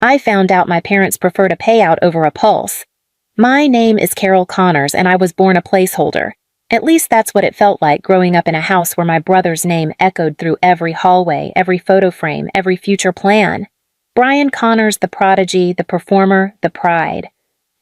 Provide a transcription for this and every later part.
I found out my parents preferred a payout over a pulse. My name is Carol Connors, and I was born a placeholder. At least that's what it felt like growing up in a house where my brother's name echoed through every hallway, every photo frame, every future plan. Brian Connors, the prodigy, the performer, the pride.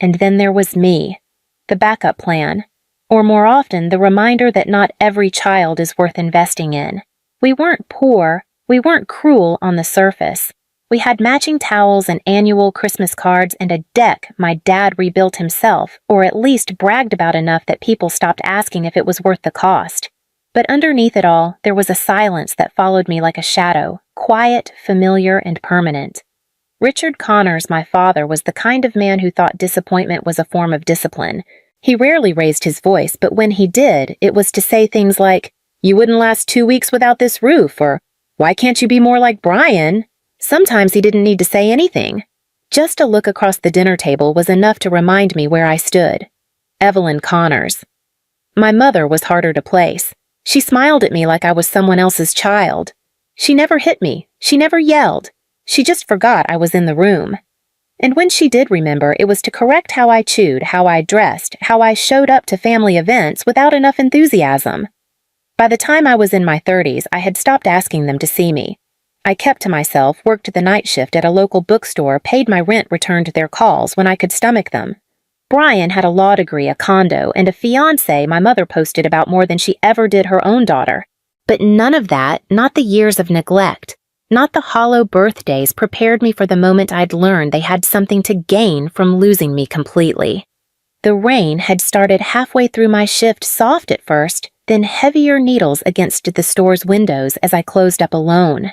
And then there was me, the backup plan. Or more often, the reminder that not every child is worth investing in. We weren't poor, we weren't cruel on the surface. We had matching towels and annual Christmas cards and a deck my dad rebuilt himself, or at least bragged about enough that people stopped asking if it was worth the cost. But underneath it all, there was a silence that followed me like a shadow, quiet, familiar, and permanent. Richard Connors, my father, was the kind of man who thought disappointment was a form of discipline. He rarely raised his voice, but when he did, it was to say things like, "You wouldn't last 2 weeks without this roof," or "Why can't you be more like Brian?" Sometimes he didn't need to say anything. Just a look across the dinner table was enough to remind me where I stood. Evelyn Connors. My mother was harder to place. She smiled at me like I was someone else's child. She never hit me. She never yelled. She just forgot I was in the room. And when she did remember, it was to correct how I chewed, how I dressed, how I showed up to family events without enough enthusiasm. By the time I was in my 30s, I had stopped asking them to see me. I kept to myself, worked the night shift at a local bookstore, paid my rent, returned their calls when I could stomach them. Brian had a law degree, a condo, and a fiancé my mother posted about more than she ever did her own daughter. But none of that, not the years of neglect, not the hollow birthdays, prepared me for the moment I'd learned they had something to gain from losing me completely. The rain had started halfway through my shift, soft at first, then heavier needles against the store's windows as I closed up alone.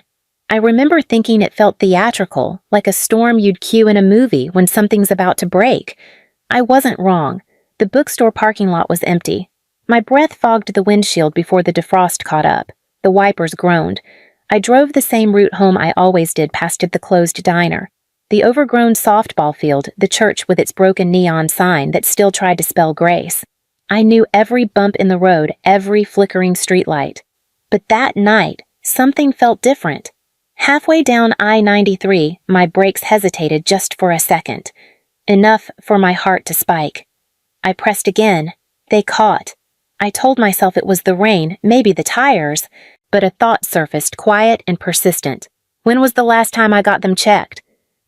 I remember thinking it felt theatrical, like a storm you'd cue in a movie when something's about to break. I wasn't wrong. The bookstore parking lot was empty. My breath fogged the windshield before the defrost caught up. The wipers groaned. I drove the same route home I always did, past the closed diner, the overgrown softball field, the church with its broken neon sign that still tried to spell grace. I knew every bump in the road, every flickering streetlight. But that night, something felt different. Halfway down I-93, my brakes hesitated just for a second. Enough for my heart to spike. I pressed again. They caught. I told myself it was the rain, maybe the tires. But a thought surfaced, quiet and persistent. When was the last time I got them checked?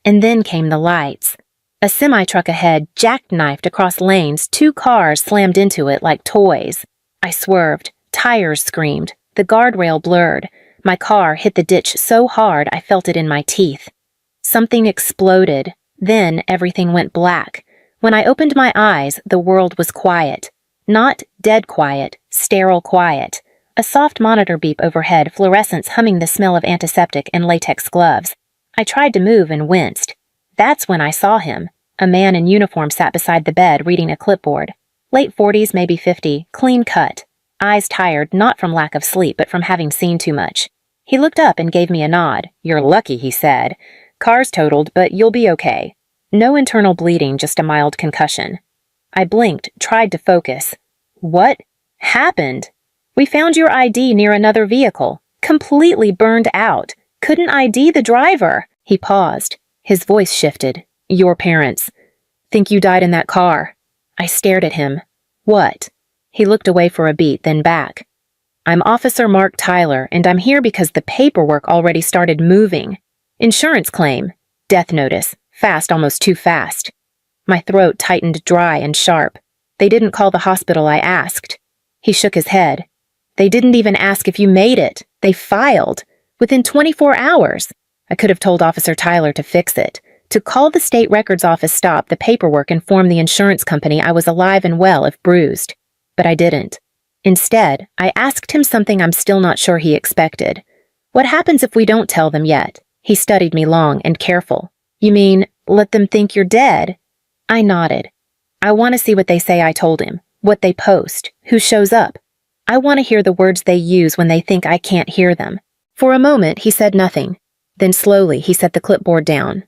And then came the lights. A semi-truck ahead jackknifed across lanes, 2 cars slammed into it like toys. I swerved, tires screamed, the guardrail blurred. My car hit the ditch so hard I felt it in my teeth. Something exploded, then everything went black. When I opened my eyes, the world was quiet. Not dead quiet, sterile quiet. A soft monitor beep overhead, fluorescence humming the smell of antiseptic and latex gloves. I tried to move and winced. That's when I saw him. A man in uniform sat beside the bed reading a clipboard. Late 40s, maybe 50, clean cut. Eyes tired, not from lack of sleep, but from having seen too much. He looked up and gave me a nod. "You're lucky," he said. "Car's totaled, but you'll be okay. No internal bleeding, just a mild concussion." I blinked, tried to focus. "What happened?" "We found your ID near another vehicle. Completely burned out. Couldn't ID the driver." He paused. His voice shifted. "Your parents. Think you died in that car." I stared at him. "What?" He looked away for a beat, then back. "I'm Officer Mark Tyler, and I'm here because the paperwork already started moving. Insurance claim. Death notice. Fast, almost too fast." My throat tightened dry and sharp. "They didn't call the hospital I asked." He shook his head. "They didn't even ask if you made it. They filed. Within 24 hours. I could have told Officer Tyler to fix it. To call the state records office, stop the paperwork, and inform the insurance company I was alive and well if bruised. But I didn't. Instead, I asked him something I'm still not sure he expected. What happens if we don't tell them yet?" He studied me long and careful. "You mean, let them think you're dead?" I nodded. "I want to see what they say I told him, what they post, who shows up. I want to hear the words they use when they think I can't hear them." For a moment, he said nothing. Then slowly, he set the clipboard down.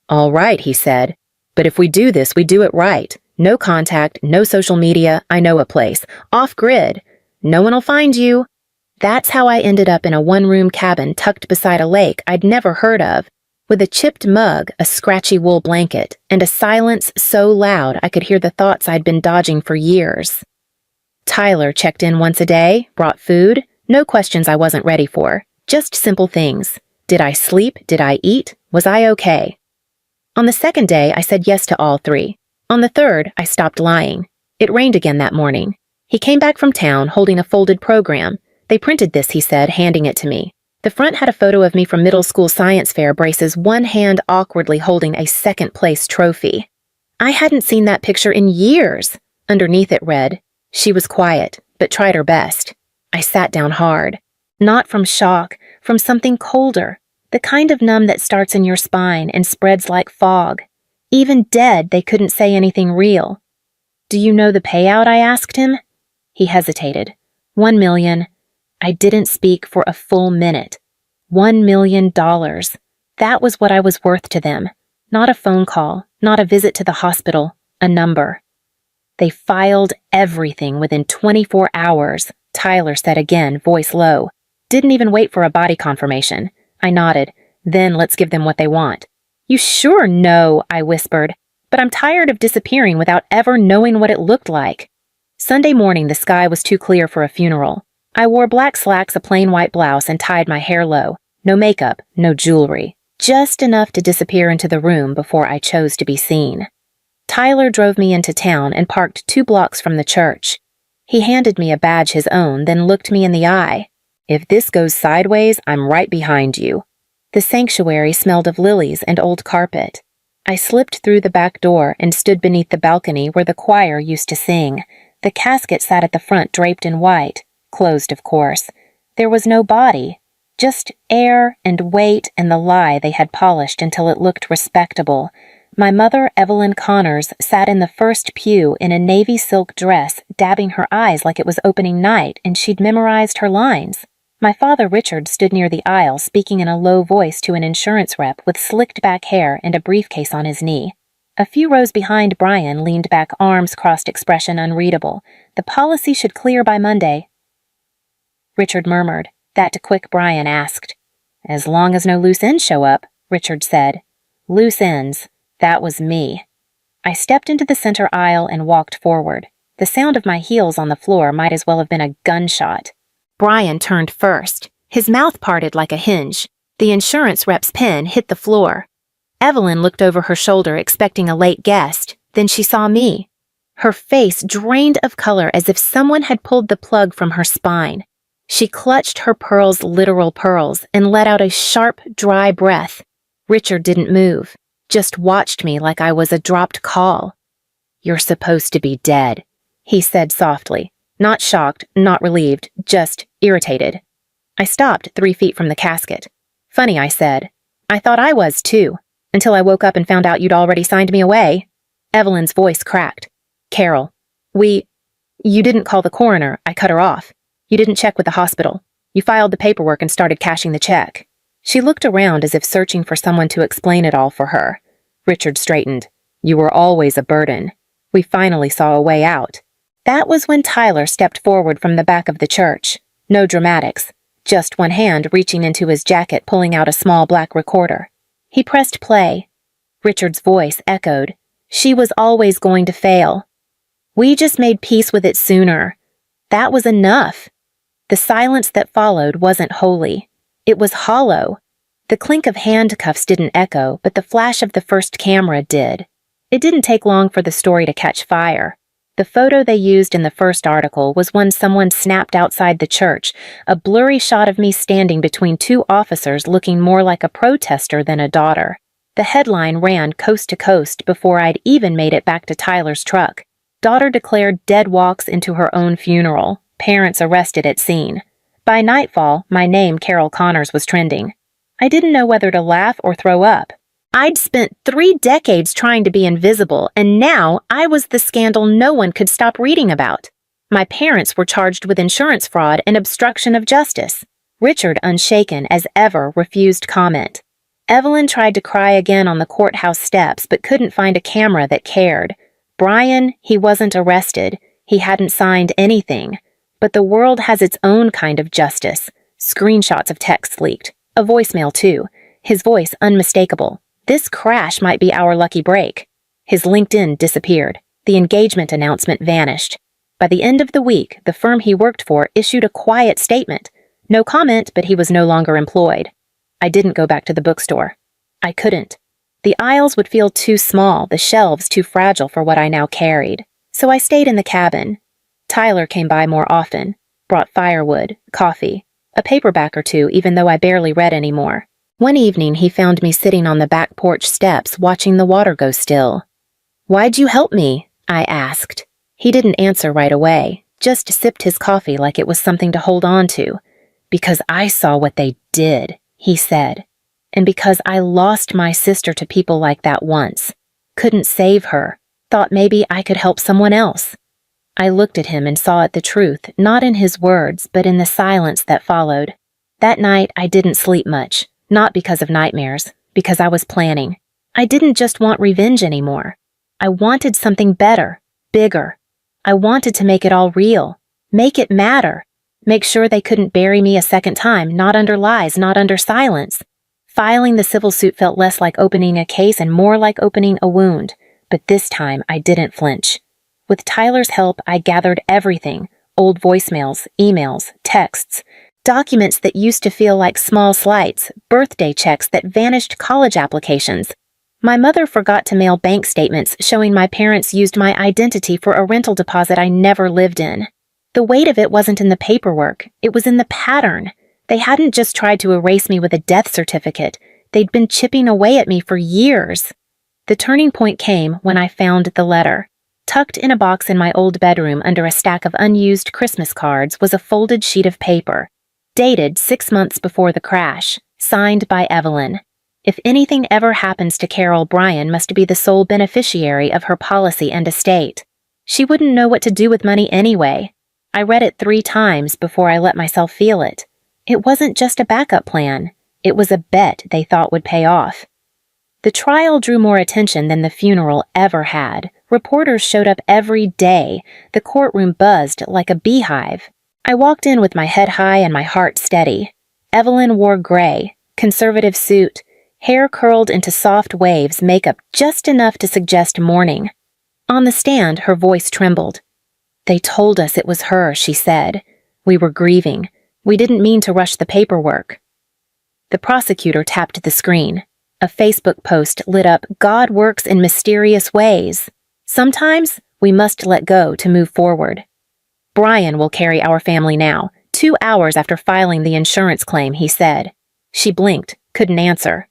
"All right," he said. "But if we do this, we do it right. No contact, no social media. I know a place. Off-grid. No one will find you." That's how I ended up in a one-room cabin tucked beside a lake I'd never heard of. with a chipped mug, a scratchy wool blanket, and a silence so loud I could hear the thoughts I'd been dodging for years. Tyler checked in once a day, brought food, no questions I wasn't ready for, just simple things. Did I sleep? Did I eat? Was I okay? On the second day, I said yes to all three. On the third, I stopped lying. It rained again that morning. He came back from town holding a folded program. They printed this, he said, handing it to me. The front had a photo of me from middle school science fair braces, one hand awkwardly holding a second-place trophy. I hadn't seen that picture in years. Underneath it read, "She was quiet, but tried her best." I sat down hard. Not from shock, from something colder, the kind of numb that starts in your spine and spreads like fog. Even dead, they couldn't say anything real. "Do you know the payout?" I asked him. He hesitated. 1 million. I didn't speak for a full minute. $1 million. That was what I was worth to them. Not a phone call, not a visit to the hospital, a number. "They filed everything within 24 hours, Tyler said again, voice low. "Didn't even wait for a body confirmation." I nodded. "Then let's give them what they want." "You sure know," I whispered, "but I'm tired of disappearing without ever knowing what it looked like." Sunday morning, the sky was too clear for a funeral. I wore black slacks, a plain white blouse, and tied my hair low. No makeup, no jewelry. Just enough to disappear into the room before I chose to be seen. Tyler drove me into town and parked 2 blocks from the church. He handed me a badge his own, then looked me in the eye. "If this goes sideways, I'm right behind you." The sanctuary smelled of lilies and old carpet. I slipped through the back door and stood beneath the balcony where the choir used to sing. The casket sat at the front draped in white. Closed, of course. There was no body, just air and weight and the lie they had polished until it looked respectable. My mother, Evelyn Connors, sat in the first pew in a navy silk dress, dabbing her eyes like it was opening night, and she'd memorized her lines. My father, Richard, stood near the aisle, speaking in a low voice to an insurance rep with slicked back hair and a briefcase on his knee. A few rows behind Brian leaned back, arms crossed, expression unreadable. "The policy should clear by Monday." Richard murmured. That to quick Brian asked. "As long as no loose ends show up," Richard said. Loose ends. That was me. I stepped into the center aisle and walked forward. The sound of my heels on the floor might as well have been a gunshot. Brian turned first. His mouth parted like a hinge. The insurance rep's pen hit the floor. Evelyn looked over her shoulder, expecting a late guest. Then she saw me. Her face drained of color as if someone had pulled the plug from her spine. She clutched her pearls, literal pearls, and let out a sharp, dry breath. Richard didn't move, just watched me like I was a dropped call. "You're supposed to be dead," he said softly. Not shocked, not relieved, just irritated. I stopped 3 feet from the casket. "Funny," I said. "I thought I was, too, until I woke up and found out you'd already signed me away." Evelyn's voice cracked. "Carol, you didn't call the coroner," I cut her off. "You didn't check with the hospital. You filed the paperwork and started cashing the check." She looked around as if searching for someone to explain it all for her. Richard straightened. "You were always a burden. We finally saw a way out." That was when Tyler stepped forward from the back of the church. No dramatics, just one hand reaching into his jacket, pulling out a small black recorder. He pressed play. Richard's voice echoed. "She was always going to fail. We just made peace with it sooner." That was enough. The silence that followed wasn't holy. It was hollow. The clink of handcuffs didn't echo, but the flash of the first camera did. It didn't take long for the story to catch fire. The photo they used in the first article was one someone snapped outside the church, a blurry shot of me standing between 2 officers looking more like a protester than a daughter. The headline ran coast to coast before I'd even made it back to Tyler's truck. Daughter declared dead, walks into her own funeral. Parents arrested at scene. By nightfall, my name, Carol Connors, was trending. I didn't know whether to laugh or throw up. I'd spent 3 decades trying to be invisible, and now I was the scandal no one could stop reading about. My parents were charged with insurance fraud and obstruction of justice. Richard, unshaken as ever, refused comment. Evelyn tried to cry again on the courthouse steps, but couldn't find a camera that cared. Brian, he wasn't arrested. He hadn't signed anything. But the world has its own kind of justice. Screenshots of texts leaked. A voicemail, too. His voice unmistakable. This crash might be our lucky break. His LinkedIn disappeared. The engagement announcement vanished. By the end of the week, the firm he worked for issued a quiet statement. No comment, but he was no longer employed. I didn't go back to the bookstore. I couldn't. The aisles would feel too small, the shelves too fragile for what I now carried. So I stayed in the cabin. Tyler came by more often, brought firewood, coffee, a paperback or two, even though I barely read anymore. One evening, he found me sitting on the back porch steps watching the water go still. "Why'd you help me?" I asked. He didn't answer right away, just sipped his coffee like it was something to hold on to. "Because I saw what they did," he said. "And because I lost my sister to people like that once. Couldn't save her. Thought maybe I could help someone else." I looked at him and saw it the truth, not in his words, but in the silence that followed. That night, I didn't sleep much, not because of nightmares, because I was planning. I didn't just want revenge anymore. I wanted something better, bigger. I wanted to make it all real, make it matter, make sure they couldn't bury me a second time, not under lies, not under silence. Filing the civil suit felt less like opening a case and more like opening a wound, but this time I didn't flinch. With Tyler's help, I gathered everything, old voicemails, emails, texts, documents that used to feel like small slights, birthday checks that vanished, college applications. My mother forgot to mail bank statements showing my parents used my identity for a rental deposit I never lived in. The weight of it wasn't in the paperwork, it was in the pattern. They hadn't just tried to erase me with a death certificate, they'd been chipping away at me for years. The turning point came when I found the letter. Tucked in a box in my old bedroom under a stack of unused Christmas cards was a folded sheet of paper, dated 6 months before the crash, signed by Evelyn. If anything ever happens to Carol, Brian must be the sole beneficiary of her policy and estate. She wouldn't know what to do with money anyway. I read it 3 times before I let myself feel it. It wasn't just a backup plan. It was a bet they thought would pay off. The trial drew more attention than the funeral ever had. Reporters showed up every day. The courtroom buzzed like a beehive. I walked in with my head high and my heart steady. Evelyn wore gray, conservative suit, hair curled into soft waves, makeup just enough to suggest mourning. On the stand, her voice trembled. "They told us it was her," she said. "We were grieving. We didn't mean to rush the paperwork." The prosecutor tapped the screen. A Facebook post lit up, "God works in mysterious ways. Sometimes we must let go to move forward. Brian will carry our family now, 2 hours after filing the insurance claim," he said. She blinked, couldn't answer.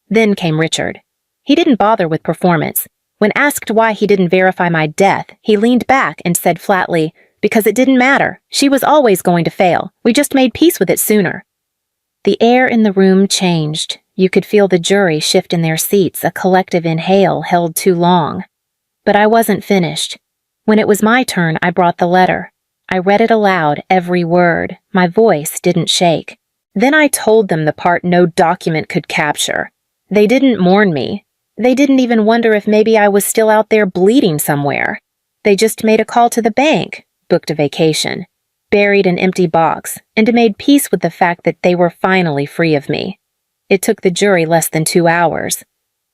Then came Richard. He didn't bother with performance. When asked why he didn't verify my death, he leaned back and said flatly, "Because it didn't matter. She was always going to fail. We just made peace with it sooner." The air in the room changed. You could feel the jury shift in their seats, a collective inhale held too long. But I wasn't finished. When it was my turn, I brought the letter. I read it aloud, every word. My voice didn't shake. Then I told them the part no document could capture. They didn't mourn me. They didn't even wonder if maybe I was still out there bleeding somewhere. They just made a call to the bank, booked a vacation, buried an empty box, and made peace with the fact that they were finally free of me. It took the jury less than 2 hours.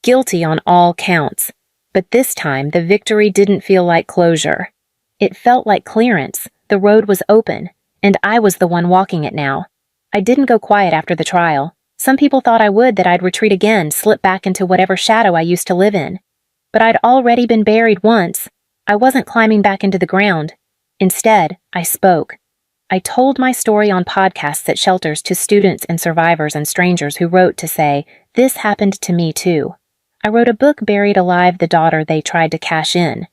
Guilty on all counts. But this time, the victory didn't feel like closure. It felt like clearance. The road was open, and I was the one walking it now. I didn't go quiet after the trial. Some people thought I would, that I'd retreat again, slip back into whatever shadow I used to live in. But I'd already been buried once. I wasn't climbing back into the ground. Instead, I spoke. I told my story on podcasts at shelters to students and survivors and strangers who wrote to say, "This happened to me too." I wrote a book, Buried Alive, the daughter they tried to cash in.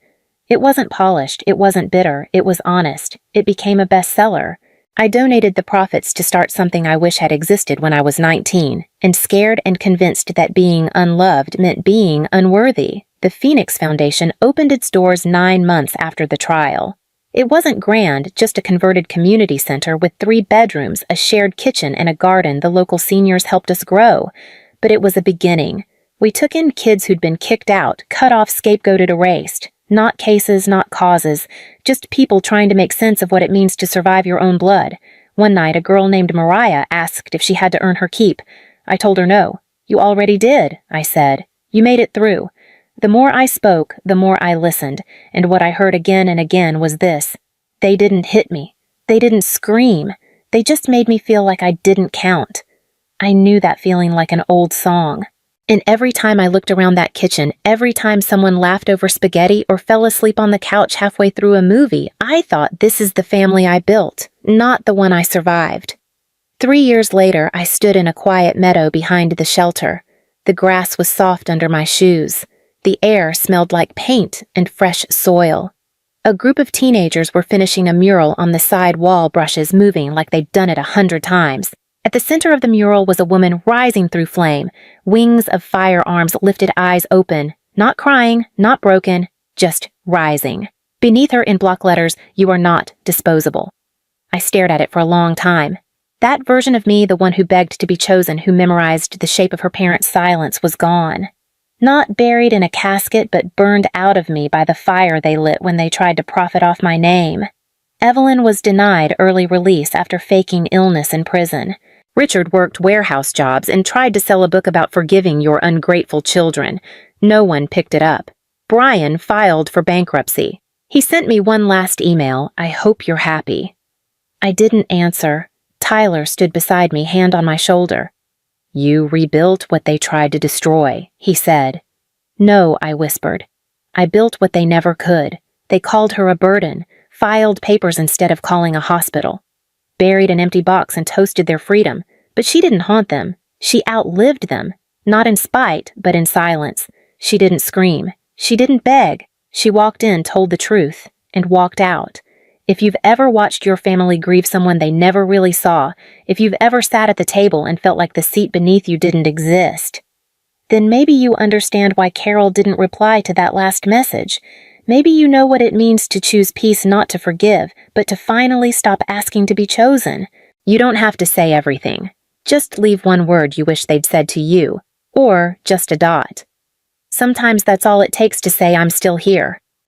It wasn't polished, it wasn't bitter, it was honest. It became a bestseller. I donated the profits to start something I wish had existed when I was 19, and scared and convinced that being unloved meant being unworthy. The Phoenix Foundation opened its doors 9 months after the trial. It wasn't grand, just a converted community center with 3 bedrooms, a shared kitchen, and a garden the local seniors helped us grow. But it was a beginning. We took in kids who'd been kicked out, cut off, scapegoated, erased. Not cases, not causes, just people trying to make sense of what it means to survive your own blood. One night, a girl named Mariah asked if she had to earn her keep. I told her no. You already did, I said. You made it through. The more I spoke, the more I listened, and what I heard again and again was this. They didn't hit me. They didn't scream. They just made me feel like I didn't count. I knew that feeling like an old song. And every time I looked around that kitchen, every time someone laughed over spaghetti or fell asleep on the couch halfway through a movie, I thought this is the family I built, not the one I survived. 3 years later, I stood in a quiet meadow behind the shelter. The grass was soft under my shoes. The air smelled like paint and fresh soil. A group of teenagers were finishing a mural on the side wall, brushes moving like they'd done it 100 times. At the center of the mural was a woman rising through flame, wings of firearms, lifted eyes open, not crying, not broken, just rising. Beneath her in block letters, "You are not disposable." I stared at it for a long time. That version of me, the one who begged to be chosen, who memorized the shape of her parents' silence, was gone. Not buried in a casket, but burned out of me by the fire they lit when they tried to profit off my name. Evelyn was denied early release after faking illness in prison. Richard worked warehouse jobs and tried to sell a book about forgiving your ungrateful children. No one picked it up. Brian filed for bankruptcy. He sent me one last email, "I hope you're happy." I didn't answer. Tyler stood beside me, hand on my shoulder. "You rebuilt what they tried to destroy," he said. "No," I whispered. "I built what they never could. They called her a burden, filed papers instead of calling a hospital, buried an empty box and toasted their freedom. But she didn't haunt them. She outlived them. Not in spite, but in silence. She didn't scream. She didn't beg. She walked in, told the truth, and walked out. If you've ever watched your family grieve someone they never really saw, if you've ever sat at the table and felt like the seat beneath you didn't exist, then maybe you understand why Carol didn't reply to that last message. Maybe you know what it means to choose peace, not to forgive, but to finally stop asking to be chosen. You don't have to say everything. Just leave one word you wish they'd said to you, or just a dot. Sometimes that's all it takes to say, "I'm still here."